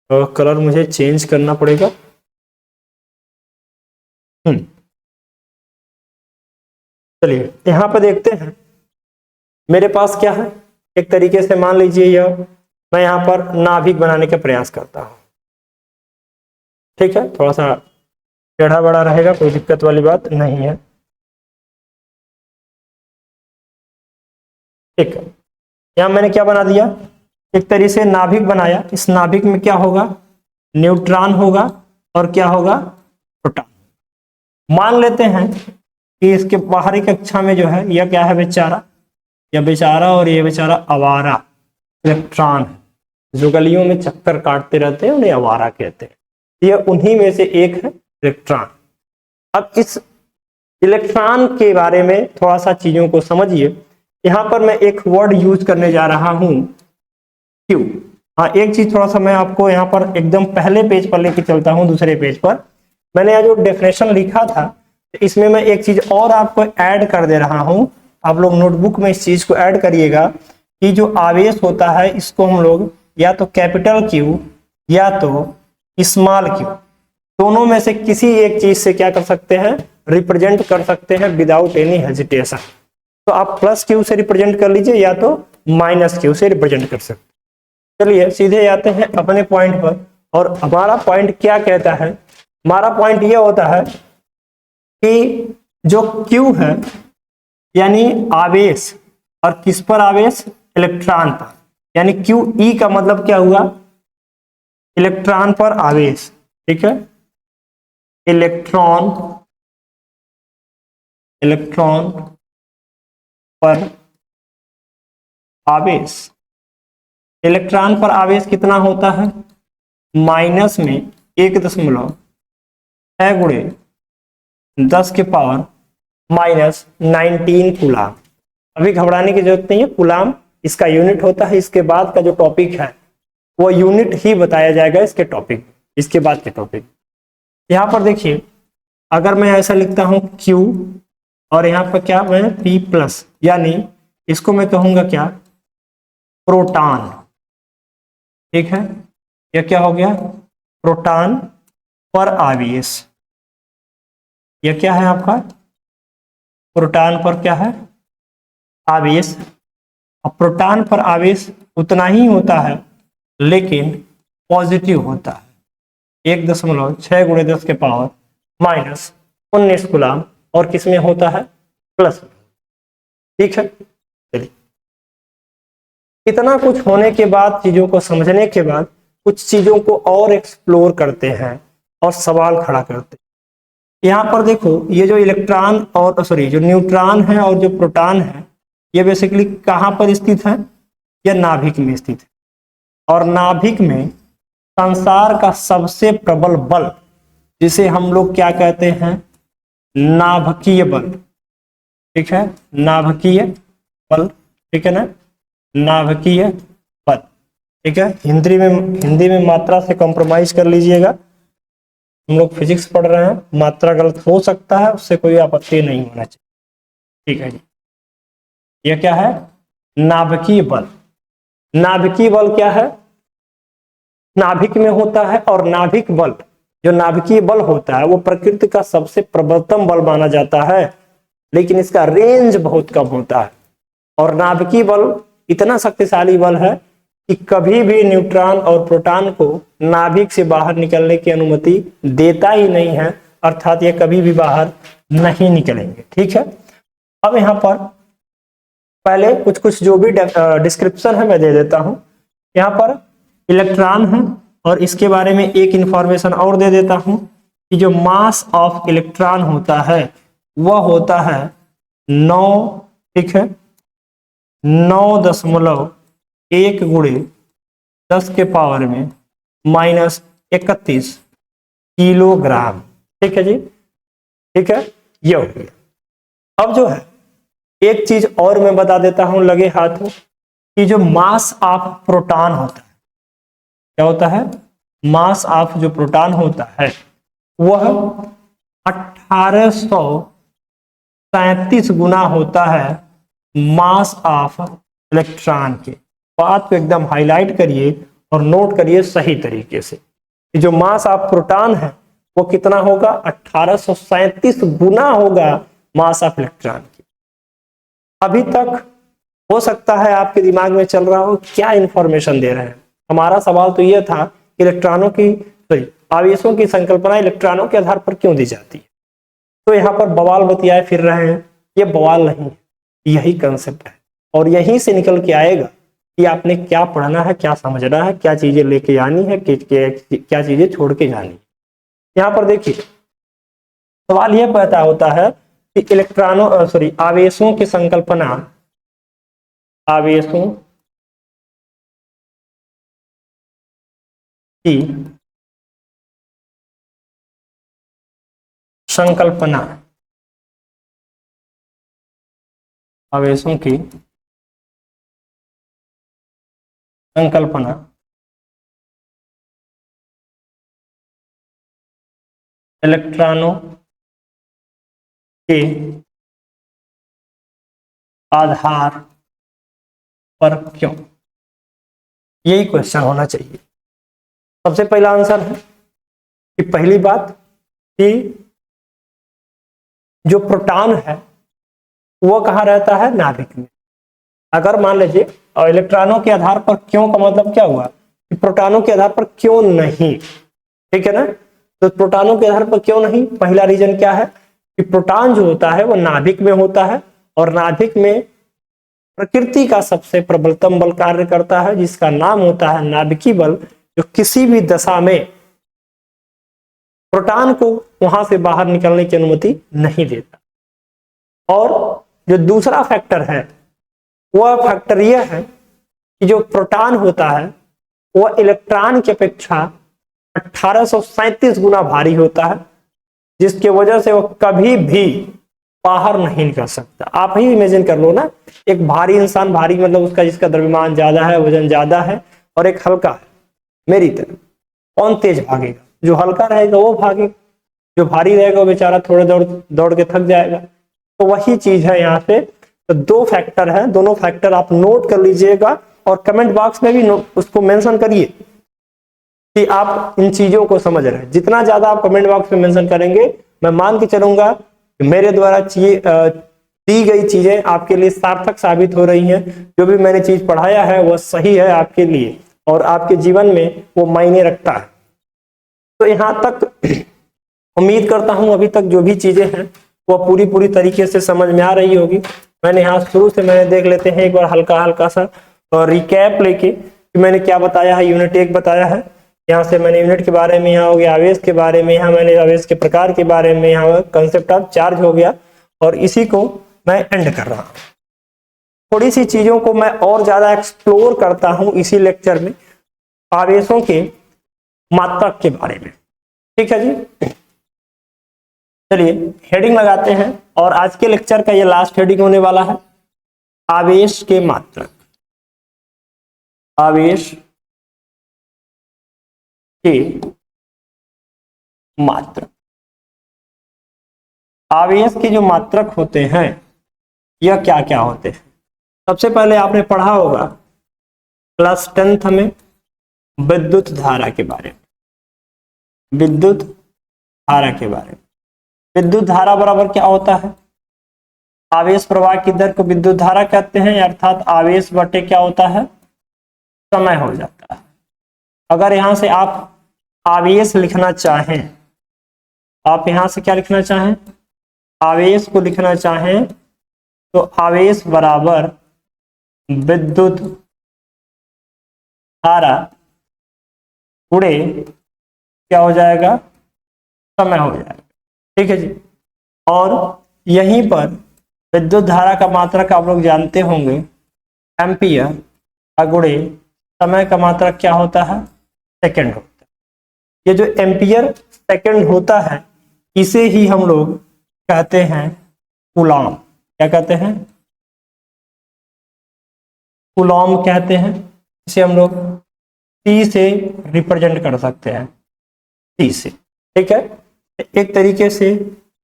कलर मुझे चेंज करना पड़ेगा। चलिए यहाँ पर देखते हैं मेरे पास क्या है। एक तरीके से मान लीजिए यह मैं यहाँ पर नाभिक बनाने का प्रयास करता हूँ। ठीक है, थोड़ा सा टेढ़ा बड़ा रहेगा, कोई दिक्कत वाली बात नहीं है। ठीक है, यहां मैंने क्या बना दिया, एक तरीके से नाभिक बनाया। इस नाभिक में क्या होगा, न्यूट्रॉन होगा और क्या होगा, प्रोटॉन। मान लेते हैं कि इसके बाहरी कक्षा में जो है यह क्या है, बेचारा, यह बेचारा और ये बेचारा आवारा इलेक्ट्रॉन है, जो गलियों में चक्कर काटते रहते हैं, उन्हें आवारा कहते हैं। यह उन्हीं में से एक है इलेक्ट्रॉन। अब इस इलेक्ट्रॉन के बारे में थोड़ा सा चीजों को समझिए। यहां पर मैं एक वर्ड यूज करने जा रहा हूं, क्यू। हाँ, एक चीज थोड़ा सा मैं आपको यहाँ पर एकदम पहले पेज पर लेके चलता हूँ। दूसरे पेज पर मैंने यहाँ जो डेफिनेशन लिखा था, इसमें मैं एक चीज और आपको ऐड कर दे रहा हूँ। आप लोग नोटबुक में इस चीज को ऐड करिएगा कि जो आवेश होता है इसको हम लोग या तो कैपिटल क्यू या तो स्मॉल क्यू, दोनों में से किसी एक चीज से क्या कर सकते हैं, रिप्रेजेंट कर सकते हैं विदाउट एनी हेजिटेशन। तो आप प्लस क्यू से रिप्रेजेंट कर लीजिए या तो माइनस क्यू से रिप्रेजेंट कर सकते। चलिए सीधे आते हैं अपने पॉइंट पर। और हमारा पॉइंट क्या कहता है, हमारा पॉइंट यह होता है कि जो क्यू है यानी आवेश, और किस पर आवेश, इलेक्ट्रॉन पर, यानी क्यू ई का मतलब क्या हुआ, इलेक्ट्रॉन पर आवेश। ठीक है, इलेक्ट्रॉन पर आवेश। इलेक्ट्रॉन पर आवेश कितना होता है, माइनस में 1.6 गुणे 10 के पावर माइनस 19 कूलाम। अभी घबराने की जरूरत नहीं है, कूलाम इसका यूनिट होता है। इसके बाद का जो टॉपिक है वो यूनिट ही बताया जाएगा, इसके बाद के टॉपिक। यहां पर देखिए, अगर मैं ऐसा लिखता हूं Q और यहां पर क्या मैं P+, यानी इसको मैं कहूंगा क्या, प्रोटॉन। ठीक है, यह क्या हो गया, प्रोटॉन पर आवेश। यह क्या है आपका, प्रोटॉन पर क्या है, आवेश। अब प्रोटॉन पर आवेश उतना ही होता है लेकिन पॉजिटिव होता है, 1.6 गुणे 10 के पावर माइनस 19 कूलाम, और किसमें होता है, प्लस। ठीक है, चलिए, इतना कुछ होने के बाद, चीजों को समझने के बाद, कुछ चीजों को और एक्सप्लोर करते हैं और सवाल खड़ा करते हैं। यहाँ पर देखो, ये जो इलेक्ट्रॉन और जो न्यूट्रॉन है और जो प्रोटॉन है, ये बेसिकली कहाँ पर स्थित है, यह नाभिक में स्थित है। और नाभिक में संसार का सबसे प्रबल बल, जिसे हम लोग क्या कहते हैं, नाभिकीय बल। ठीक है, नाभिकीय बल, ठीक है ना, नाभिकीय बल। ठीक है, हिंदी में मात्रा से कॉम्प्रोमाइज कर लीजिएगा। हम लोग फिजिक्स पढ़ रहे हैं, मात्रा गलत हो सकता है, उससे कोई आपत्ति नहीं होना चाहिए। ठीक है जी, यह क्या है, नाभिकीय बल। नाभिकीय बल क्या है, नाभिक में होता है। और नाभिक बल, जो नाभिकीय बल होता है, वो प्रकृति का सबसे प्रबलतम बल माना जाता है, लेकिन इसका रेंज बहुत कम होता है। और नाभिकीय बल इतना शक्तिशाली बल है कि कभी भी न्यूट्रॉन और प्रोटॉन को नाभिक से बाहर निकलने की अनुमति देता ही नहीं है, अर्थात ये कभी भी बाहर नहीं निकलेंगे। ठीक है, अब यहाँ पर पहले कुछ जो भी डिस्क्रिप्शन है मैं दे देता हूं। यहाँ पर इलेक्ट्रॉन है और इसके बारे में एक इंफॉर्मेशन और दे देता हूं कि जो मास ऑफ इलेक्ट्रॉन होता है वह होता है 9, ठीक है, 9.1 गुणे 10 के पावर में माइनस 31 किलोग्राम। ठीक है जी, ठीक है, ये हो गया। अब जो है एक चीज और मैं बता देता हूं लगे हाथों कि जो मास ऑफ प्रोटॉन होता है, क्या होता है, मास ऑफ जो प्रोटॉन होता है वह 1837 गुना होता है मास ऑफ इलेक्ट्रॉन के। बात को एकदम हाईलाइट करिए और नोट करिए सही तरीके से कि जो मास ऑफ प्रोटॉन है वो कितना होगा, 1837 गुना होगा मास ऑफ इलेक्ट्रॉन की। अभी तक हो सकता है आपके दिमाग में चल रहा हो क्या इंफॉर्मेशन दे रहे हैं। हमारा सवाल तो यह था इलेक्ट्रॉनों की आवेशों की संकल्पना इलेक्ट्रॉनों के आधार पर क्यों दी जाती है। तो यहाँ पर बवाल बतियाए फिर रहे हैं, ये बवाल नहीं है, यही कंसेप्ट है और यहीं से निकल के आएगा कि आपने क्या पढ़ना है, क्या समझना है, क्या चीजें लेके आनी है, क्या चीजें छोड़ के जानी है। यहाँ पर देखिए सवाल यह पैदा होता है कि आवेशों की संकल्पना, आवेशों की संकल्पना, आवेशों की संकल्पना इलेक्ट्रॉनों के आधार पर क्यों, यही क्वेश्चन होना चाहिए। सबसे पहला आंसर है कि पहली बात कि जो प्रोटॉन है वो कहाँ रहता है, नाभिक में। अगर मान लीजिए और इलेक्ट्रॉनों के आधार पर क्यों का मतलब क्या हुआ कि प्रोटॉनों के आधार पर क्यों नहीं, ठीक है ना। तो प्रोटॉनों के आधार पर क्यों नहीं, पहला रीजन क्या है कि प्रोटॉन जो होता है वो नाभिक में होता है और नाभिक में प्रकृति का सबसे प्रबलतम बल कार्य करता है जिसका नाम होता है नाभिकीय बल, जो किसी भी दशा में प्रोटॉन को वहां से बाहर निकलने की अनुमति नहीं देता। और जो दूसरा फैक्टर है वह फैक्टर यह है कि जो प्रोटॉन होता है वह इलेक्ट्रॉन की अपेक्षा 1837 गुना भारी होता है, जिसके वजह से वह कभी भी बाहर नहीं निकल सकता। आप ही इमेजिन कर लो ना, एक भारी इंसान, भारी मतलब उसका जिसका द्रव्यमान ज्यादा है, वजन ज्यादा है, और एक हल्का है मेरी तरह, कौन तेज भागेगा? जो हल्का रहेगा वो भागेगा, जो भारी रहेगा वो बेचारा थोड़े दौड़ के थक जाएगा। तो वही चीज है यहाँ पे। तो दो फैक्टर है, दोनों फैक्टर आप नोट कर लीजिएगा और कमेंट बॉक्स में भी उसको मेंशन करिए कि आप इन चीजों को समझ रहे हैं। जितना ज्यादा आप कमेंट बॉक्स में मेंशन करेंगे, मैं मान के चलूंगा कि मेरे द्वारा दी गई चीजें आपके लिए सार्थक साबित हो रही हैं। जो भी मैंने चीज पढ़ाया है वह सही है आपके लिए और आपके जीवन में वो मायने रखता है। तो यहाँ तक उम्मीद करता हूं अभी तक जो भी चीजें हैं वो पूरी तरीके से समझ में आ रही होगी। मैंने यहाँ शुरू से मैंने देख लेते हैं एक बार हल्का सा और रिकैप लेके कि मैंने क्या बताया है। यूनिट 1 बताया है, यहाँ से मैंने यूनिट के बारे में, यहाँ हो गया आवेश के बारे में, यहाँ मैंने आवेश के प्रकार के बारे में, यहाँ कंसेप्ट ऑफ चार्ज हो गया और इसी को मैं एंड कर रहा हूँ। थोड़ी सी चीजों को मैं और ज्यादा एक्सप्लोर करता हूँ इसी लेक्चर में, आवेशों के मात्रक के बारे में। ठीक है जी, चलिए हेडिंग लगाते हैं और आज के लेक्चर का ये लास्ट हेडिंग होने वाला है, आवेश के मात्रक। आवेश के मात्रक। आवेश के जो मात्रक होते हैं यह क्या क्या होते हैं। सबसे पहले आपने पढ़ा होगा क्लास 10th में विद्युत धारा के बारे में, विद्युत धारा के बारे में। विद्युत धारा बराबर क्या होता है, आवेश प्रवाह की दर को विद्युत धारा कहते हैं, अर्थात आवेश बटे क्या होता है, समय हो जाता है। अगर यहां से आप आवेश लिखना चाहें, आप यहां से क्या लिखना चाहें, आवेश को लिखना चाहें तो आवेश बराबर विद्युत धारा गुणे क्या हो जाएगा, समय हो जाएगा। ठीक है जी। और यहीं पर विद्युत धारा का मात्रक आप लोग जानते होंगे, एम्पियर गुणे समय का मात्रक क्या होता है, सेकंड होता है। ये जो एम्पियर सेकंड होता है इसे ही हम लोग कहते हैं कूलॉम। क्या कहते हैं, कूलॉम कहते हैं। इसे हम लोग टी से रिप्रेजेंट कर सकते हैं, टी से। ठीक है, एक तरीके से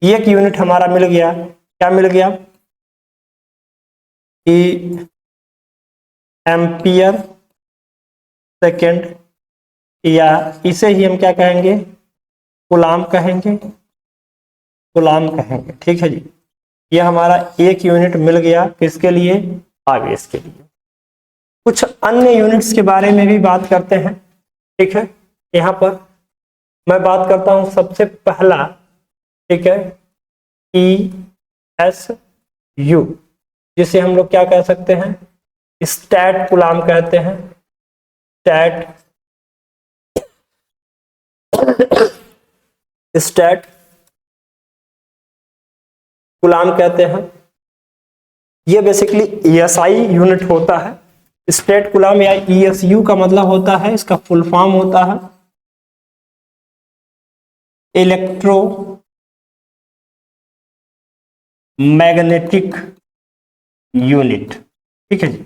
एक यूनिट हमारा मिल गया। क्या मिल गया कि एम्पियर सेकंड, या इसे ही हम क्या कहेंगे, कूलॉम कहेंगे, कूलॉम कहेंगे। ठीक है जी, ये हमारा एक यूनिट मिल गया किसके लिए, आवेश के लिए। कुछ अन्य यूनिट्स के बारे में भी बात करते हैं। ठीक है, यहाँ पर मैं बात करता हूं सबसे पहला, ठीक है, ESU, जिसे हम लोग क्या कह सकते हैं, स्टैट कूलाम कहते हैं। स्टैट कूलाम कहते हैं। ये बेसिकली ESI यूनिट होता है। स्टैट कूलाम या ESU का मतलब होता है, इसका फुल फॉर्म होता है इलेक्ट्रो मैग्नेटिक यूनिट, ठीक है जी।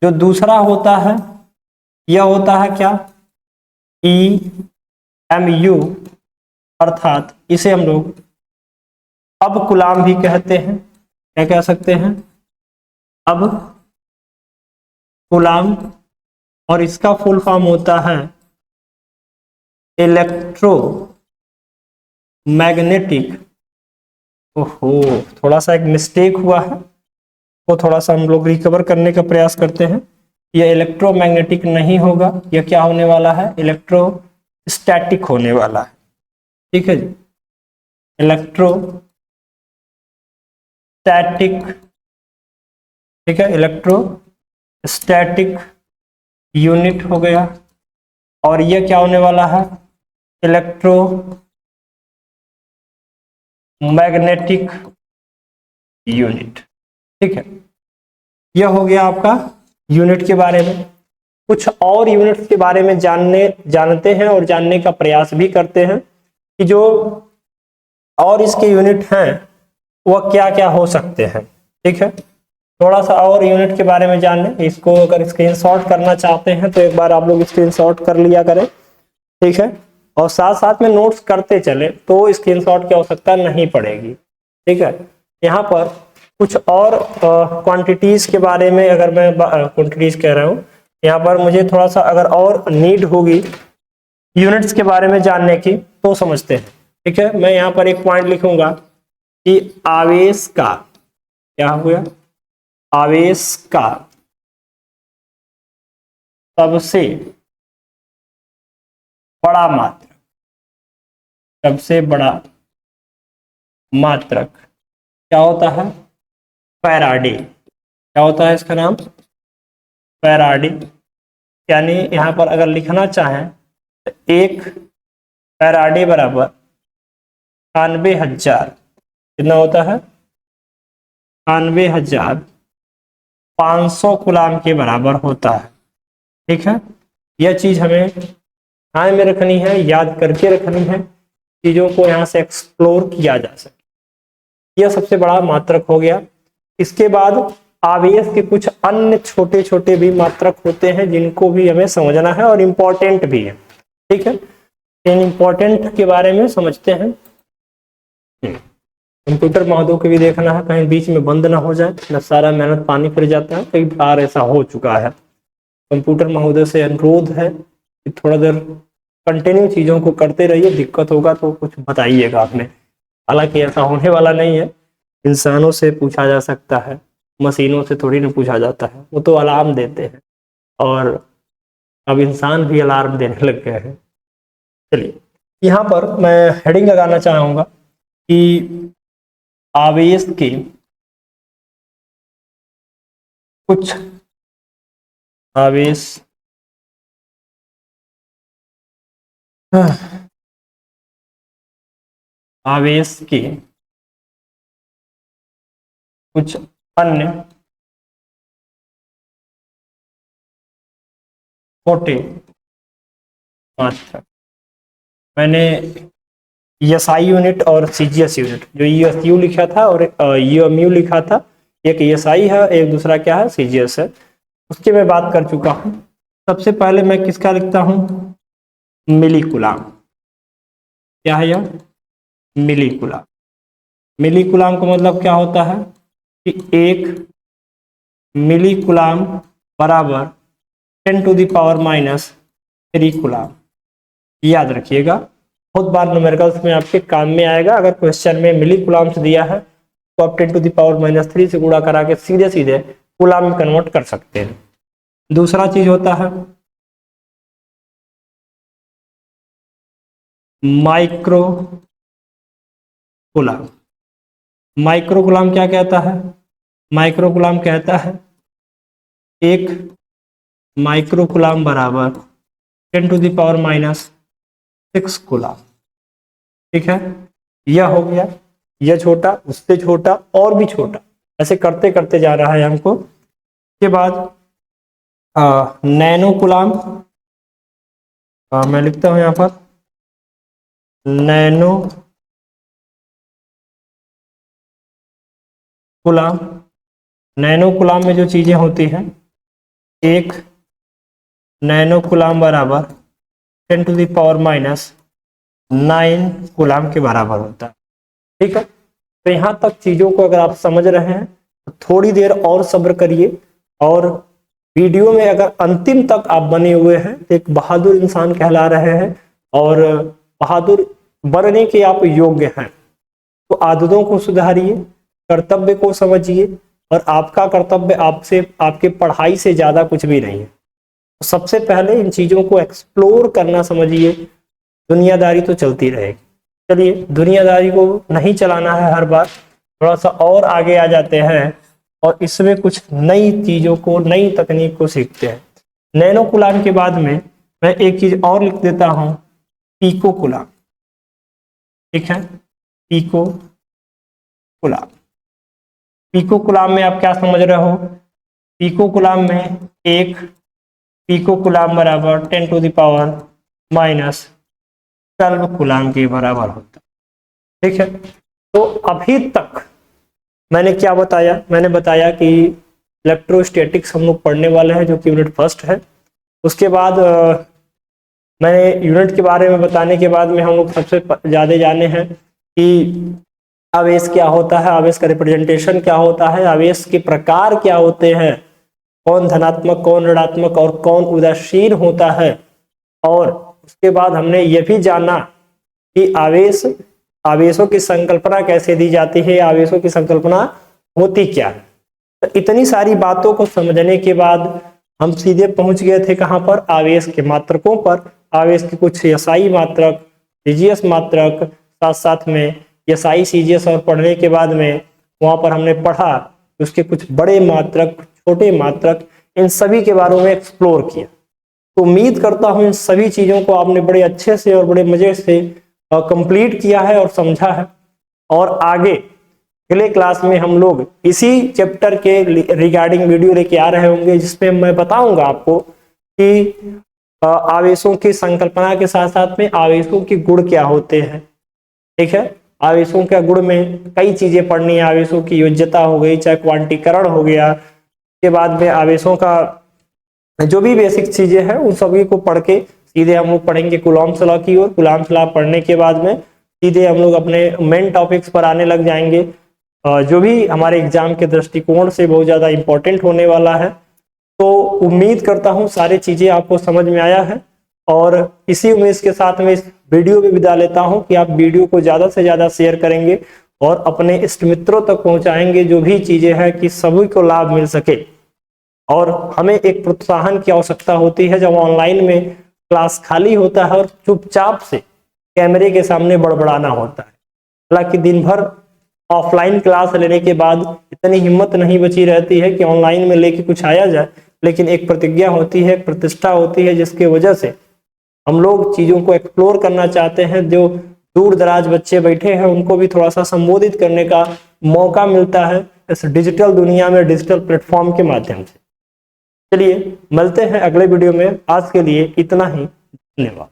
जो दूसरा होता है यह होता है क्या, EMU, अर्थात इसे हम लोग अब कूलाम भी कहते हैं। क्या कह सकते हैं, अब कूलाम, और इसका फुल फॉर्म होता है इलेक्ट्रो मैग्नेटिक। ओहो, थोड़ा सा एक मिस्टेक हुआ है, वो थोड़ा सा हम लोग रिकवर करने का प्रयास करते हैं। यह इलेक्ट्रोमैग्नेटिक नहीं होगा, यह क्या होने वाला है, इलेक्ट्रोस्टैटिक होने वाला है, ठीक है जी। इलेक्ट्रोस्टैटिक, ठीक है, इलेक्ट्रोस्टैटिक यूनिट हो गया। और यह क्या होने वाला है, इलेक्ट्रो मैग्नेटिक यूनिट, ठीक है। यह हो गया आपका यूनिट के बारे में। कुछ और यूनिट्स के बारे में जानते हैं और जानने का प्रयास भी करते हैं कि जो और इसके यूनिट हैं वह क्या क्या हो सकते हैं, ठीक है। थोड़ा सा और यूनिट के बारे में जानने, इसको अगर स्क्रीनशॉट करना चाहते हैं तो एक बार आप लोग स्क्रीनशॉट कर लिया करें, ठीक है, और साथ साथ में नोट्स करते चले तो स्क्रीनशॉट की आवश्यकता नहीं पड़ेगी, ठीक है। यहाँ पर कुछ और क्वांटिटीज के बारे में, अगर मैं क्वांटिटीज कह रहा हूँ, यहाँ पर मुझे थोड़ा सा अगर और नीड होगी यूनिट्स के बारे में जानने की तो समझते हैं, ठीक है। मैं यहाँ पर एक पॉइंट लिखूंगा कि आवेश का, क्या हुआ, आवेश का सबसे बड़ा मात्रक, सबसे बड़ा मात्रक क्या होता है, फैराडे। क्या होता है इसका नाम, फैराडे। यानी यहां पर अगर लिखना चाहें तो एक फैराडे बराबर 98,000, कितना होता है, 98,500 कूलाम के बराबर होता है, ठीक है। यह चीज हमें ध्यान में रखनी है, याद करके रखनी है, चीजों को यहाँ से एक्सप्लोर किया जा सके। यह सबसे बड़ा मात्रक हो गया। इसके बाद आवेश के कुछ अन्य छोटे छोटे भी मात्रक होते हैं जिनको भी हमें समझना है और इम्पोर्टेंट भी है, ठीक है। इन इम्पोर्टेंट के बारे में समझते हैं। कंप्यूटर महोदय को भी देखना है कहीं बीच में बंद ना हो जाए, न सारा मेहनत पानी फिर जाता है, कई बार ऐसा हो चुका है। कंप्यूटर महोदय से अनुरोध है कि थोड़ा देर कंटिन्यू चीजों को करते रहिए, दिक्कत होगा तो कुछ बताइएगा आपने। हालांकि ऐसा होने वाला नहीं है, इंसानों से पूछा जा सकता है, मशीनों से थोड़ी ना पूछा जाता है, वो तो अलार्म देते हैं और अब इंसान भी अलार्म देने लग गए हैं। चलिए, यहाँ पर मैं हेडिंग लगाना चाहूंगा कि आवेश के कुछ आवेश आवेश के कुछ अन्य छोटे मात्रक। मैंने ESI यूनिट और CGS यूनिट, जो ESU लिखा था और EMU लिखा था, एक ESI है, एक दूसरा क्या है, CGS है, उसकी मैं बात कर चुका हूं। सबसे पहले मैं किसका लिखता हूं, मिली कूलाम। क्या है यह, मिली कूलाम। मिली कूलाम का मतलब क्या होता है कि एक मिली कूलाम बराबर 10⁻³ कूलाम। याद रखिएगा, बहुत बार न्यूमेरिकल्स में आपके काम में आएगा। अगर क्वेश्चन में मिली कूलाम से दिया है तो आप 10⁻³ से गुणा करा के सीधे सीधे कूलाम में कन्वर्ट कर सकते हैं। दूसरा चीज होता है माइक्रो कूलाम। माइक्रो कूलाम क्या कहता है? माइक्रो कूलाम कहता है एक माइक्रो कूलाम बराबर 10⁻⁻6 कूलाम। ठीक है, यह हो गया, यह छोटा, उससे छोटा और भी छोटा, ऐसे करते करते जा रहा है हमको। के बाद नैनो कूलाम, मैं लिखता हूं यहां पर नैनो कूलाम। नैनो कूलाम में जो चीजें होती हैं, एक नैनो कूलाम बराबर 10⁻⁹ कूलाम के बराबर होता है। ठीक है, तो यहां तक चीजों को अगर आप समझ रहे हैं तो थोड़ी देर और सब्र करिए, और वीडियो में अगर अंतिम तक आप बने हुए हैं तो एक बहादुर इंसान कहला रहे हैं, और बहादुर बनने के आप योग्य हैं। तो आदतों को सुधारिए, कर्तव्य को समझिए, और आपका कर्तव्य आपसे, आपके पढ़ाई से ज्यादा कुछ भी नहीं है। तो सबसे पहले इन चीजों को एक्सप्लोर करना समझिए, दुनियादारी तो चलती रहेगी। चलिए, दुनियादारी को नहीं चलाना है हर बार, थोड़ा सा और आगे आ जाते हैं और इसमें कुछ नई चीजों को, नई तकनीक को सीखते हैं। नैनो कूलाम के बाद में मैं एक चीज और लिख देता हूं, पीको कूलाम। ठीक है, पीको कूलाम। पीको कूलाम में आप क्या समझ रहे हो? पीको कूलाम में एक पीको कूलाम बराबर 10⁻⁻12 कूलाम के बराबर होता है। ठीक है, तो अभी तक मैंने क्या बताया? मैंने बताया कि इलेक्ट्रोस्टैटिक्स हम लोग पढ़ने वाले हैं, जो कि यूनिट फर्स्ट है। उसके बाद मैंने यूनिट के बारे में बताने के बाद में हम लोग सबसे ज़्यादा जाने हैं कि आवेश क्या होता है, आवेश का रिप्रेजेंटेशन क्या होता है, आवेश के प्रकार क्या होते हैं, कौन धनात्मक, कौन ऋणात्मक और कौन उदासीन होता है। और उसके बाद हमने ये भी जाना कि आवेशों की संकल्पना कैसे दी जाती है, आवेशों की संकल्पना होती क्या है। तो इतनी सारी बातों को समझने के बाद हम सीधे पहुंच गए थे कहां पर? आवेश के मात्रकों पर। आवेश के कुछ एसआई मात्रक, सीजीएस मात्रक, साथ साथ में एसआई, सीजीएस और पढ़ने के बाद में वहां पर हमने पढ़ा उसके कुछ बड़े मात्रक, छोटे मात्रक, इन सभी के बारे में एक्सप्लोर किया। तो उम्मीद करता हूं इन सभी चीजों को आपने बड़े अच्छे से और बड़े मजे से कंप्लीट किया है और समझा है। और आगे अगले क्लास में हम लोग इसी चैप्टर के रिगार्डिंग वीडियो लेके आ रहे होंगे, जिसमें मैं बताऊंगा आपको कि आवेशों की संकल्पना के साथ साथ में आवेशों के गुण क्या होते हैं। ठीक है, आवेशों के गुण में कई चीजें पढ़नी है। आवेशों की योज्यता हो गई, चाहे क्वांटीकरण हो गया, के बाद में आवेशों का जो भी बेसिक चीजें हैं उन सभी को पढ़ के सीधे हम लोग पढ़ेंगे कूलॉम्स लॉ की ओर। कूलॉम्स लॉ पढ़ने के बाद में सीधे हम लोग अपने मेन टॉपिक्स पर आने लग जाएंगे, जो भी हमारे एग्जाम के दृष्टिकोण से बहुत ज्यादा इंपॉर्टेंट होने वाला है। तो उम्मीद करता हूँ सारी चीजें आपको समझ में आया है, और इसी उम्मीद के साथ में इस वीडियो में विदा लेता हूँ कि आप वीडियो को ज्यादा से ज्यादा शेयर करेंगे और अपने इष्ट मित्रों तक पहुंचाएंगे जो भी चीजें हैं, कि सभी को लाभ मिल सके। और हमें एक प्रोत्साहन की आवश्यकता होती है जब ऑनलाइन में क्लास खाली होता है और चुपचाप से कैमरे के सामने बड़बड़ाना होता है। हालांकि दिन भर ऑफलाइन क्लास लेने के बाद इतनी हिम्मत नहीं बची रहती है कि ऑनलाइन में लेके कुछ आया जाए, लेकिन एक प्रतिज्ञा होती है, एक प्रतिष्ठा होती है, जिसकी वजह से हम लोग चीजों को एक्सप्लोर करना चाहते हैं। जो दूर दराज बच्चे बैठे हैं उनको भी थोड़ा सा संबोधित करने का मौका मिलता है इस डिजिटल दुनिया में, डिजिटल प्लेटफॉर्म के माध्यम से। चलिए मिलते हैं अगले वीडियो में, आज के लिए इतना ही, धन्यवाद।